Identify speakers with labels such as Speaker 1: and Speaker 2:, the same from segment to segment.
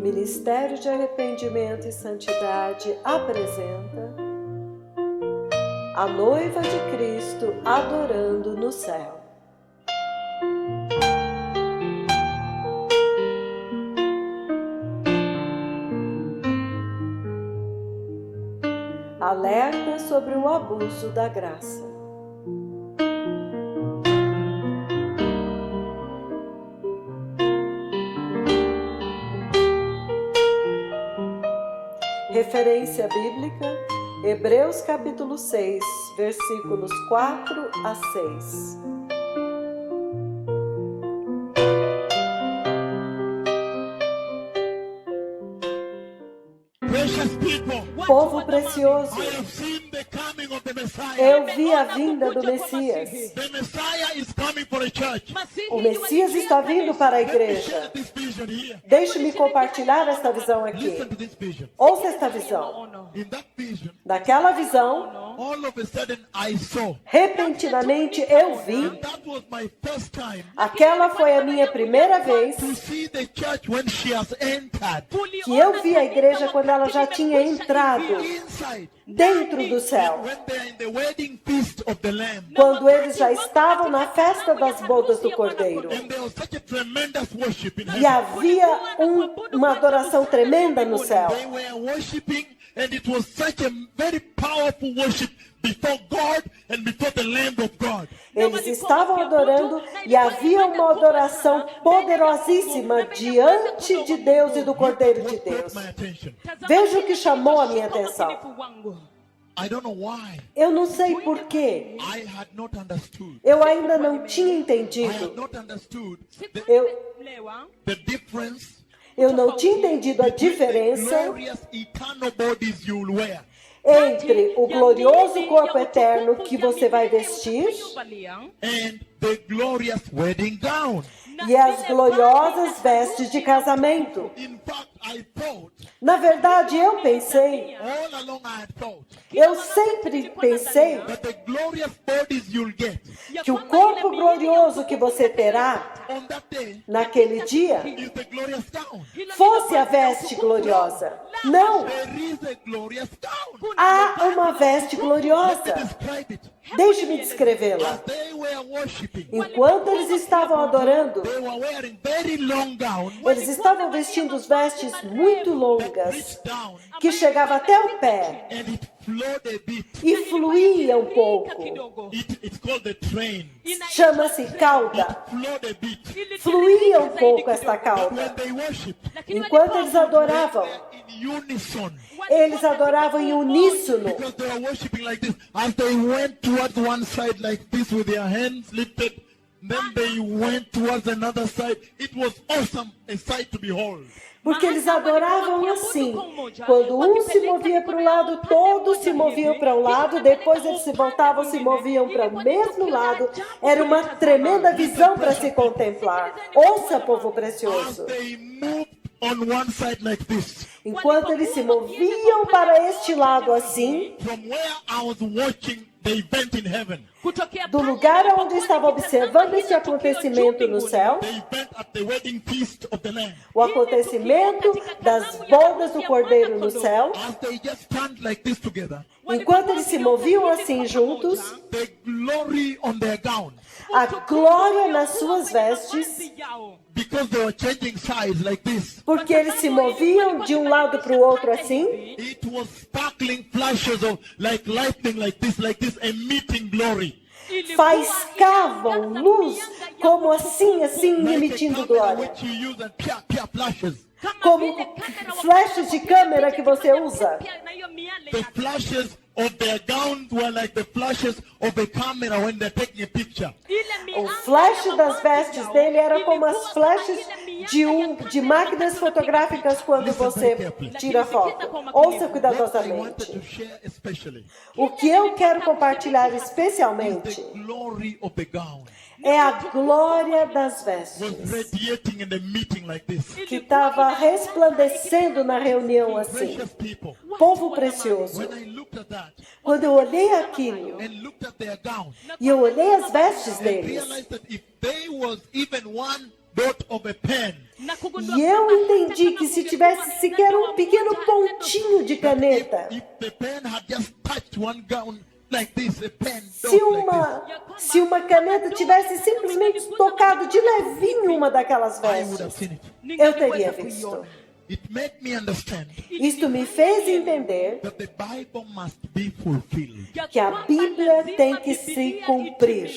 Speaker 1: O Ministério de Arrependimento e Santidade apresenta a Noiva de Cristo adorando no céu. Alerta sobre o abuso da graça. Referência bíblica, Hebreus capítulo 6, versículos 4 a 6. Povo precioso, eu vi a vinda do Messias. O Messias está vindo para a igreja. Deixe-me compartilhar esta visão aqui. Ouça esta visão. Naquela visão, repentinamente eu vi. Aquela foi a minha primeira vez que eu vi a igreja quando ela já tinha entrado dentro do céu. Quando eles já estavam na festa das bodas do Cordeiro. E havia uma adoração tremenda no céu.
Speaker 2: And it was such a very powerful worship before God and before the Lamb of God.
Speaker 1: Eles estavam adorando e havia uma adoração poderosíssima diante de Deus e do Cordeiro de Deus. Veja o que chamou a minha atenção. Eu não sei porquê. Eu ainda não tinha entendido. Eu não tinha entendido a diferença entre o glorioso corpo eterno que você vai vestir e as gloriosas vestes de casamento. Na verdade, eu sempre pensei que o corpo glorioso que você terá naquele dia fosse a veste gloriosa. Não! Há uma veste gloriosa. Deixe-me descrevê-la. Enquanto eles estavam adorando, eles estavam vestindo as vestes muito longas, que chegavam até o pé e fluía um pouco. Chama-se cauda. Fluía um pouco esta cauda. Enquanto eles adoravam em uníssono. Porque eles adoravam assim. Quando um se movia para um lado, todos se moviam para um lado. Depois eles se voltavam, se moviam para o mesmo lado. Era uma tremenda visão para se contemplar. Ouça, povo precioso. Enquanto eles se moviam para este lado assim, do lugar onde estava observando esse acontecimento no céu, o acontecimento das bodas do Cordeiro no céu, enquanto eles se moviam assim juntos, a glória nas suas vestes, porque eles se moviam de um lado para o outro assim, faiscavam luz como assim, emitindo glória. Como flashes de câmera que você usa.
Speaker 2: The flashes of their gowns were like the flashes of a camera when they're taking a picture.
Speaker 1: O flash das vestes dele era como as flashes de máquinas fotográficas quando você tira foto. Ouça cuidadosamente. O que eu quero compartilhar especialmente é a glória das vestes que estava resplandecendo na reunião assim. Povo precioso. Quando eu olhei aquilo e eu olhei as vestes deles,
Speaker 2: dot of a pen,
Speaker 1: E eu entendi que se tivesse sequer um pequeno pontinho de caneta,
Speaker 2: if the pen had just touched one gown like this, a pen dot like
Speaker 1: se uma caneta tivesse simplesmente tocado de levinho uma daquelas
Speaker 2: this, I would have
Speaker 1: vestes,
Speaker 2: seen it.
Speaker 1: eu teria visto.
Speaker 2: It made me understand
Speaker 1: Isto me fez entender
Speaker 2: that the Bible must be fulfilled.
Speaker 1: que a Bíblia tem que se cumprir.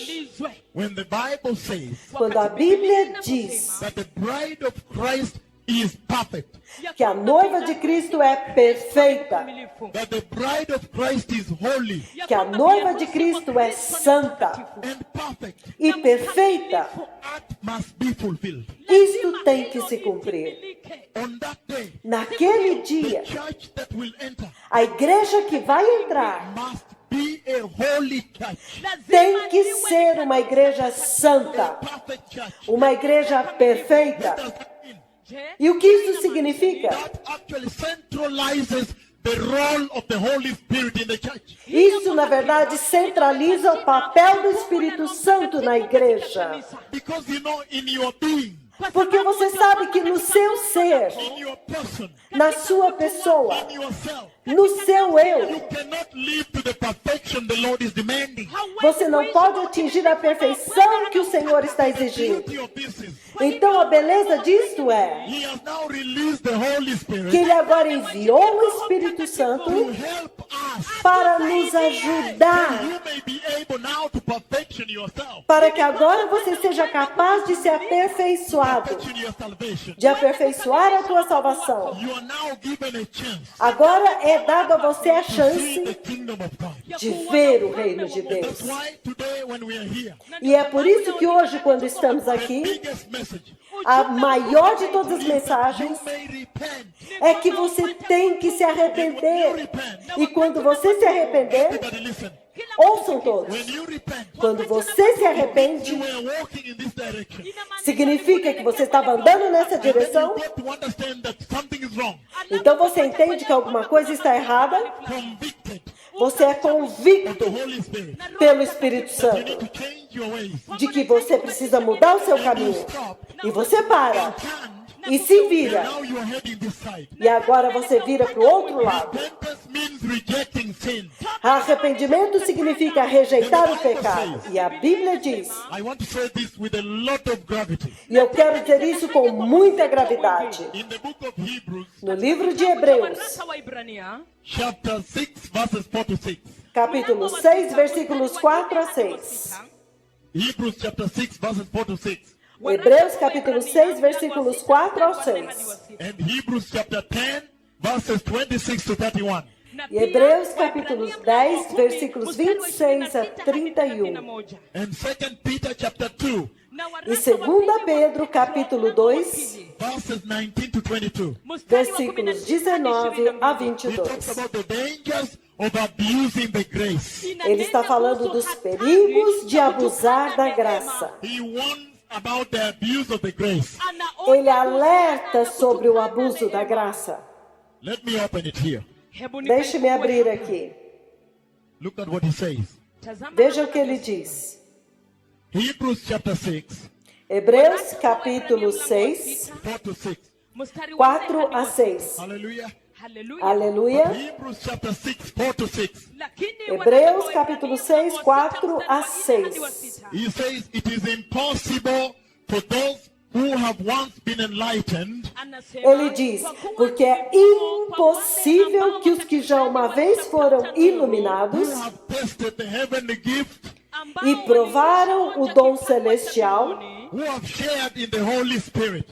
Speaker 2: When the Bible says
Speaker 1: Quando a Bíblia diz
Speaker 2: that the bride of Christ is perfect,
Speaker 1: que a noiva de Cristo é perfeita,
Speaker 2: that the bride of Christ is holy
Speaker 1: que a noiva de Cristo é santa
Speaker 2: and perfect,
Speaker 1: e perfeita,
Speaker 2: that must be fulfilled.
Speaker 1: isto tem que se cumprir.
Speaker 2: On that day,
Speaker 1: Naquele
Speaker 2: the
Speaker 1: dia,
Speaker 2: church that will enter
Speaker 1: a igreja que vai entrar
Speaker 2: must be a holy church,
Speaker 1: tem que ser uma igreja santa,
Speaker 2: perfect church.
Speaker 1: uma igreja perfeita.
Speaker 2: Does that mean?
Speaker 1: E o que isso significa?
Speaker 2: That actually centralizes the role of the Holy Spirit in the church.
Speaker 1: Isso, na verdade, centraliza o papel do Espírito Santo na igreja.
Speaker 2: Because you know, in your being,
Speaker 1: Porque você sabe que no seu ser,
Speaker 2: in your person,
Speaker 1: na sua pessoa,
Speaker 2: in yourself,
Speaker 1: no seu eu,
Speaker 2: you cannot live to the perfection the Lord is demanding.
Speaker 1: você não pode atingir a perfeição que o Senhor está
Speaker 2: The
Speaker 1: exigindo.
Speaker 2: beauty of this is,
Speaker 1: Então a beleza disto é
Speaker 2: He has now released the Holy Spirit
Speaker 1: que Ele agora enviou o Espírito Santo
Speaker 2: to help us.
Speaker 1: para nos ajudar,
Speaker 2: You may be able now to perfection yourself,
Speaker 1: para que agora você seja capaz de se aperfeiçoado,
Speaker 2: perfection your salvation.
Speaker 1: de aperfeiçoar a tua salvação.
Speaker 2: You are now given a chance
Speaker 1: Agora é dado a você a
Speaker 2: to see
Speaker 1: chance
Speaker 2: the kingdom of God.
Speaker 1: de ver o reino de Deus.
Speaker 2: That's why today when we are here,
Speaker 1: E é por isso que hoje, quando estamos
Speaker 2: the
Speaker 1: aqui,
Speaker 2: biggest message,
Speaker 1: a maior de todas as mensagens
Speaker 2: you may repent.
Speaker 1: é que você tem que se arrepender. E quando você se arrepender,
Speaker 2: Everybody listen.
Speaker 1: ouçam todos.
Speaker 2: When you repent,
Speaker 1: Quando você se arrepende,
Speaker 2: you were walking in this direction.
Speaker 1: significa que você estava andando nessa
Speaker 2: And then you
Speaker 1: direção.
Speaker 2: got to understand that something is wrong.
Speaker 1: Então você entende que alguma coisa está errada.
Speaker 2: Convicted
Speaker 1: Você é
Speaker 2: of the
Speaker 1: convicto
Speaker 2: Holy Spirit.
Speaker 1: pelo Espírito
Speaker 2: You
Speaker 1: Santo
Speaker 2: need to change your ways.
Speaker 1: de que você precisa mudar o seu caminho. E você para e se vira.
Speaker 2: Now you are heading this side.
Speaker 1: E agora você vira para o outro lado.
Speaker 2: Repentance means rejecting sin.
Speaker 1: Arrependimento significa rejeitar o pecado. E a Bíblia diz,
Speaker 2: I want to say this with a lot of gravity.
Speaker 1: e eu quero dizer isso com muita gravidade.
Speaker 2: In the book of Hebrews,
Speaker 1: No livro de Hebreus,
Speaker 2: chapter 6, verses 4 to 6.
Speaker 1: capítulo 6, versículos 4 a 6.
Speaker 2: Hebrews chapter 6, verses 4 to 6.
Speaker 1: Hebreus, capítulo 6, versículos 4 ao 6.
Speaker 2: And Hebrews chapter 10, verses 26 to 31.
Speaker 1: E Hebreus, capítulo 10, versículos 26 a 31.
Speaker 2: And 2 Peter chapter 2,
Speaker 1: E 2 Pedro, capítulo 2,
Speaker 2: verses 19 to 22.
Speaker 1: versículos 19 a
Speaker 2: He talks
Speaker 1: 22.
Speaker 2: about the dangers of abusing the grace.
Speaker 1: Ele está falando dos perigos de abusar da graça.
Speaker 2: He warns about the abuse of the grace.
Speaker 1: Ele alerta sobre o abuso da graça.
Speaker 2: Let me open it here.
Speaker 1: Deixe-me abrir aqui.
Speaker 2: Look at what he says.
Speaker 1: Veja o que ele diz.
Speaker 2: Hebrews chapter 6,
Speaker 1: Hebreus, capítulo 6,
Speaker 2: 4 to 6.
Speaker 1: 4 a 6.
Speaker 2: Hallelujah.
Speaker 1: Aleluia.
Speaker 2: Hebrews chapter 6, 4 to 6.
Speaker 1: Hebreus, capítulo 6, 4 a 6.
Speaker 2: He says it is impossible for those who have once been enlightened
Speaker 1: Ele diz, porque é impossível que os que já uma vez foram iluminados
Speaker 2: who have tasted the heavenly gift,
Speaker 1: e provaram o dom celestial
Speaker 2: who have shared in the Holy Spirit,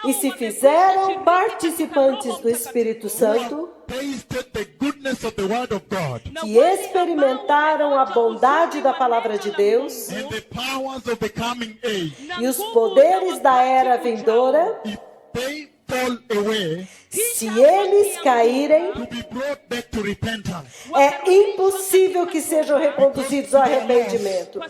Speaker 1: e se fizeram participantes do Espírito
Speaker 2: who
Speaker 1: Santo,
Speaker 2: have tasted the goodness of the Word of God
Speaker 1: que experimentaram a bondade da palavra de Deus
Speaker 2: and the powers of the coming age.
Speaker 1: e os poderes da era vindoura,
Speaker 2: If they fall away,
Speaker 1: se eles caírem,
Speaker 2: to be brought back to repentance.
Speaker 1: é impossível que sejam reconduzidos ao arrependimento,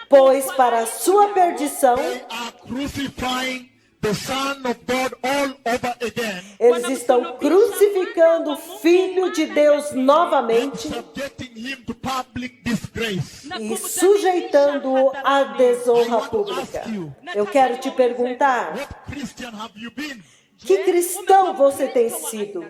Speaker 1: pois para a sua perdição,
Speaker 2: They are crucifying the Son of God all over again,
Speaker 1: eles estão crucificando o Filho de Deus novamente
Speaker 2: subjecting him to public disgrace.
Speaker 1: e sujeitando-o à desonra pública. Eu quero te perguntar,
Speaker 2: What Christian have you been?
Speaker 1: que cristão você tem sido?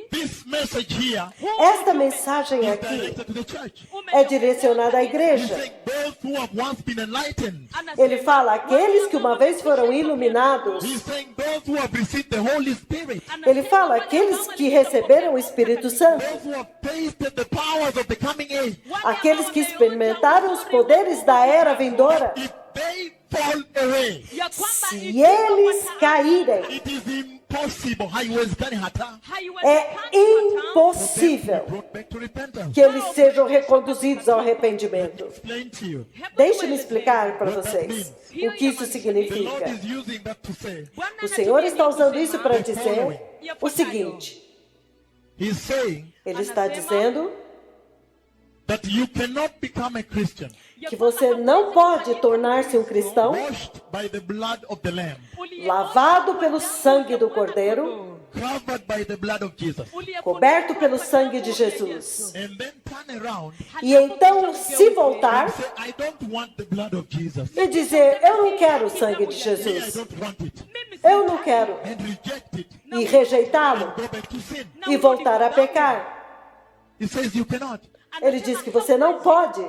Speaker 2: This message here
Speaker 1: Esta mensagem
Speaker 2: is
Speaker 1: aqui
Speaker 2: directed to the church.
Speaker 1: é direcionada à
Speaker 2: He's
Speaker 1: igreja.
Speaker 2: saying those who have once been enlightened.
Speaker 1: Ele fala, aqueles que uma vez foram iluminados.
Speaker 2: He's saying those who have received the Holy Spirit.
Speaker 1: Ele fala, aqueles que receberam o Espírito Santo.
Speaker 2: Those who have tasted the powers of the coming age.
Speaker 1: Aqueles que experimentaram os poderes da era vindoura.
Speaker 2: If they fall away,
Speaker 1: Se eles caírem,
Speaker 2: it is impossible. Haiwezekani hata.
Speaker 1: é impossível
Speaker 2: Brought back to repentance.
Speaker 1: que eles sejam reconduzidos ao arrependimento.
Speaker 2: Explain to you.
Speaker 1: Deixe-me explicar para vocês o que isso
Speaker 2: The Lord
Speaker 1: significa.
Speaker 2: is using that to say.
Speaker 1: O Senhor está usando isso para dizer o seguinte.
Speaker 2: He's saying
Speaker 1: Ele está dizendo
Speaker 2: that you cannot become a Christian
Speaker 1: que você não pode tornar-se um cristão
Speaker 2: washed by the blood of the Lamb,
Speaker 1: lavado pelo sangue do Cordeiro,
Speaker 2: covered by the blood of Jesus,
Speaker 1: coberto pelo sangue de Jesus.
Speaker 2: and then turn around
Speaker 1: E então se
Speaker 2: and
Speaker 1: voltar
Speaker 2: say, I don't want the blood of Jesus.
Speaker 1: e dizer, eu não quero o sangue de
Speaker 2: Me, I
Speaker 1: Jesus.
Speaker 2: don't want it.
Speaker 1: Eu não quero.
Speaker 2: And reject it.
Speaker 1: E rejeitá-lo
Speaker 2: Go back to sin.
Speaker 1: e voltar a pecar.
Speaker 2: He says you cannot.
Speaker 1: Ele diz que você não pode.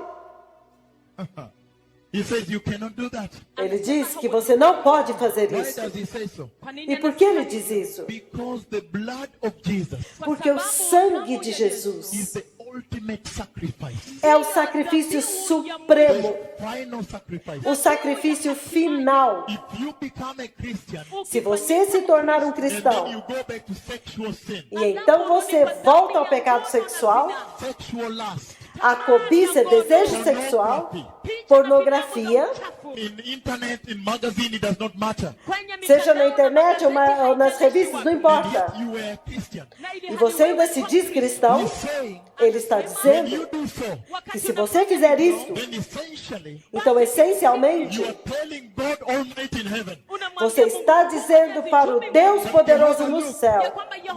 Speaker 2: He says you cannot do that.
Speaker 1: Ele diz que você não pode fazer
Speaker 2: Why
Speaker 1: isso.
Speaker 2: does he say so?
Speaker 1: E por que ele diz isso?
Speaker 2: Because the blood of Jesus
Speaker 1: Porque o sangue de
Speaker 2: is
Speaker 1: Jesus
Speaker 2: the ultimate sacrifice.
Speaker 1: é o sacrifício supremo,
Speaker 2: Final sacrifice.
Speaker 1: o sacrifício final.
Speaker 2: If you become a Christian
Speaker 1: Se você se tornar um
Speaker 2: and then
Speaker 1: cristão
Speaker 2: you go back to sexual sin,
Speaker 1: e então você volta ao pecado sexual,
Speaker 2: sexual lust,
Speaker 1: a cobiça, desejo sexual, pornografia,
Speaker 2: in internet, in magazine, it does not matter.
Speaker 1: seja na internet ou nas revistas, não importa.
Speaker 2: You were a Christian.
Speaker 1: E você ainda se diz cristão,
Speaker 2: He's saying
Speaker 1: ele está
Speaker 2: when
Speaker 1: dizendo
Speaker 2: you do so,
Speaker 1: que se você fizer isso,
Speaker 2: then essentially
Speaker 1: então essencialmente
Speaker 2: you are telling God Almighty in heaven,
Speaker 1: você está dizendo para o Deus poderoso no céu,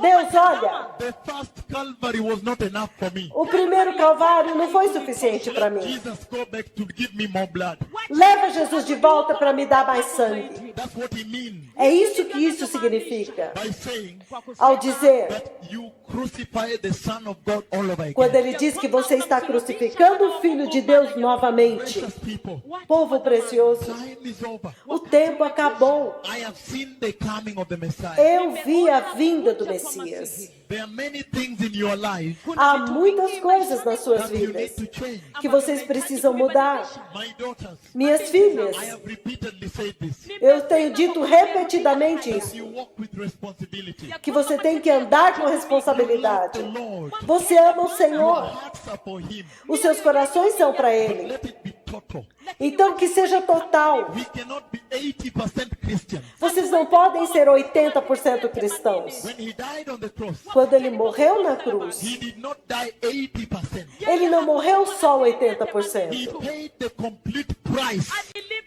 Speaker 1: Deus, olha,
Speaker 2: the first Calvary was not enough for me.
Speaker 1: o primeiro Calvário não foi suficiente para mim.
Speaker 2: Jesus, go back to give me more blood.
Speaker 1: Leva Jesus de volta para me dar mais sangue.
Speaker 2: That's what he means
Speaker 1: É isso que isso significa.
Speaker 2: by saying
Speaker 1: Ao dizer,
Speaker 2: that you crucify the Son of God all over
Speaker 1: quando
Speaker 2: again.
Speaker 1: ele diz que você está crucificando o Filho de Deus novamente.
Speaker 2: Precious people,
Speaker 1: Povo precioso,
Speaker 2: time is over.
Speaker 1: o tempo acabou.
Speaker 2: I have seen the coming of the Messiah.
Speaker 1: Eu vi a vinda do Messias.
Speaker 2: There are many things in your life
Speaker 1: Há muitas coisas nas suas
Speaker 2: that you need
Speaker 1: vidas
Speaker 2: to change.
Speaker 1: que vocês precisam mudar.
Speaker 2: My daughters,
Speaker 1: Minhas filhas,
Speaker 2: I have repeatedly said this.
Speaker 1: eu tenho dito repetidamente isso,
Speaker 2: You walk with responsibility.
Speaker 1: que você tem que andar com responsabilidade.
Speaker 2: The Lord,
Speaker 1: Você ama o
Speaker 2: your
Speaker 1: Senhor,
Speaker 2: hearts are for Him.
Speaker 1: os seus corações são para Ele.
Speaker 2: Let it be total.
Speaker 1: Então que seja total.
Speaker 2: We cannot be 80% Christian.
Speaker 1: Vocês não podem ser 80% cristãos.
Speaker 2: When He died on the cross,
Speaker 1: Quando Ele morreu na cruz,
Speaker 2: He did not die 80%.
Speaker 1: Ele não morreu só
Speaker 2: He
Speaker 1: 80%.
Speaker 2: paid the complete price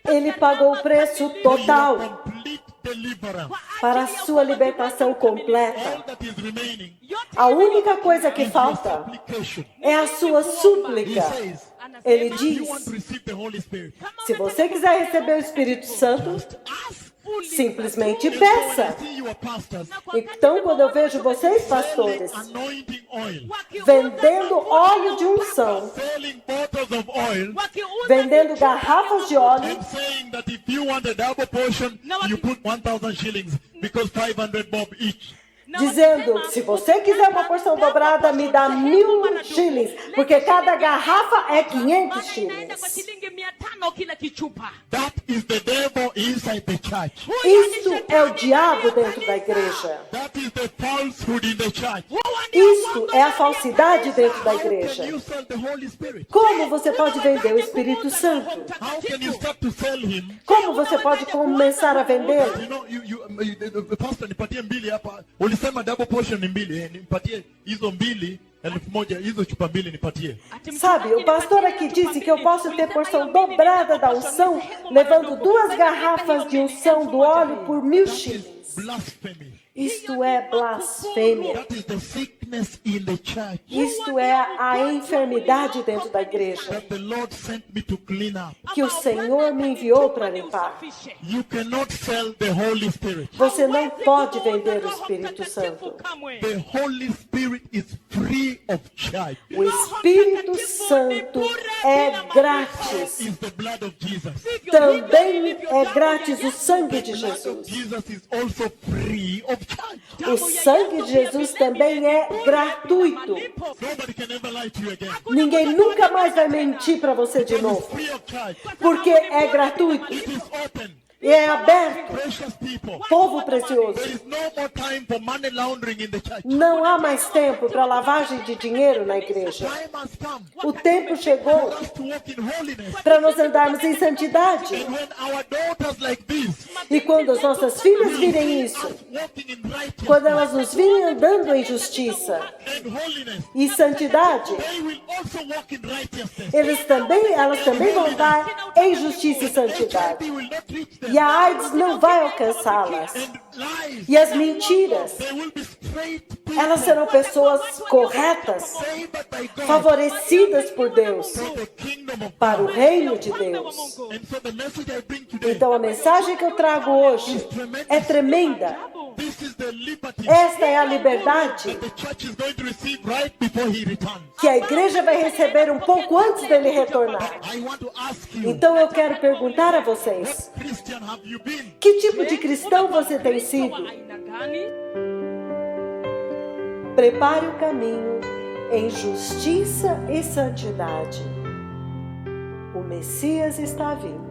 Speaker 1: Ele pagou o preço
Speaker 2: for your
Speaker 1: total
Speaker 2: complete deliverance.
Speaker 1: para a sua libertação completa.
Speaker 2: All that is remaining
Speaker 1: A única coisa que
Speaker 2: is your
Speaker 1: falta
Speaker 2: supplication.
Speaker 1: é a sua
Speaker 2: He
Speaker 1: súplica.
Speaker 2: says,
Speaker 1: Ele
Speaker 2: if you want
Speaker 1: diz,
Speaker 2: to receive the Holy Spirit,
Speaker 1: se você quiser receber o Espírito Santo,
Speaker 2: ask.
Speaker 1: simplesmente
Speaker 2: And so when I
Speaker 1: peça.
Speaker 2: see your pastors
Speaker 1: Então, quando eu vejo vocês,
Speaker 2: selling
Speaker 1: pastores,
Speaker 2: anointing oil,
Speaker 1: vendendo óleo de unção,
Speaker 2: selling bottles of oil,
Speaker 1: vendendo garrafas de óleo,
Speaker 2: and saying that if you want a double portion, you put 1,000 shillings because 500 bob each.
Speaker 1: dizendo, se você quiser uma porção dobrada, me dá 1.000 shillings, porque cada garrafa é 500 shillings.
Speaker 2: That is the devil inside the church.
Speaker 1: Isto é o diabo dentro da igreja.
Speaker 2: That is the falsehood in the church.
Speaker 1: Isto é a falsidade dentro da
Speaker 2: How can
Speaker 1: igreja.
Speaker 2: you sell the Holy Spirit?
Speaker 1: Como você pode vender o Espírito Santo?
Speaker 2: How can you start to sell him?
Speaker 1: Como você pode começar a vendê-lo?
Speaker 2: You know, the pastor nipatie mbili hapa. Ulisema double portion ni mbili. Nipatie hizo mbili, 1,000 hizo chupa mbili nipatie.
Speaker 1: Sabe, o pastor aqui disse que eu posso ter porção dobrada da unção, levando 2 garrafas de unção do óleo por 1.000 shillings.
Speaker 2: blasphemy.
Speaker 1: Isto é blasfêmia.
Speaker 2: That is the sickness in the church
Speaker 1: Isto é a enfermidade dentro da igreja
Speaker 2: that the Lord sent me to clean up.
Speaker 1: que o Senhor me enviou para limpar.
Speaker 2: You cannot sell the Holy Spirit.
Speaker 1: Você não pode vender o Espírito Santo.
Speaker 2: The Holy Spirit is free of charge.
Speaker 1: O Espírito Santo é grátis.
Speaker 2: Is the blood of Jesus.
Speaker 1: Também é grátis o sangue de Jesus.
Speaker 2: Jesus is also free of charge.
Speaker 1: O sangue de Jesus também é gratuito.
Speaker 2: Nobody can ever lie to you again.
Speaker 1: Ninguém nunca mais vai mentir para você de novo,
Speaker 2: Free of charge.
Speaker 1: porque é gratuito
Speaker 2: It is open.
Speaker 1: e é aberto.
Speaker 2: Precious people.
Speaker 1: Povo precioso,
Speaker 2: There is no more time for money laundering in the church.
Speaker 1: não há mais tempo para lavagem de dinheiro na igreja.
Speaker 2: Time has come
Speaker 1: O tempo chegou
Speaker 2: for us to walk in holiness.
Speaker 1: para nós andarmos em santidade.
Speaker 2: And when our daughters like this,
Speaker 1: E quando as nossas filhas virem isso,
Speaker 2: walking in righteousness
Speaker 1: quando elas nos virem andando em justiça
Speaker 2: and holiness,
Speaker 1: e santidade,
Speaker 2: they will also walk in righteousness.
Speaker 1: elas também vão andar em justiça e santidade.
Speaker 2: They will not reach them.
Speaker 1: E a AIDS não vai alcançá-las.
Speaker 2: And lies,
Speaker 1: E as mentiras,
Speaker 2: they will be straight people,
Speaker 1: elas serão pessoas corretas,
Speaker 2: favored by God
Speaker 1: favorecidas por Deus,
Speaker 2: for the kingdom of
Speaker 1: para o
Speaker 2: God.
Speaker 1: reino de Deus.
Speaker 2: And so the message I bring today,
Speaker 1: Então a mensagem que eu trago hoje é tremenda.
Speaker 2: this is the liberty
Speaker 1: Esta é a liberdade
Speaker 2: the church is going to receive right before he returns.
Speaker 1: que a igreja vai receber um pouco antes dele retornar.
Speaker 2: I want to ask you,
Speaker 1: Então eu quero perguntar a vocês,
Speaker 2: Christian, have you been?
Speaker 1: que tipo de cristão você tem sido? Prepare o caminho em justiça e santidade. O Messias está vindo.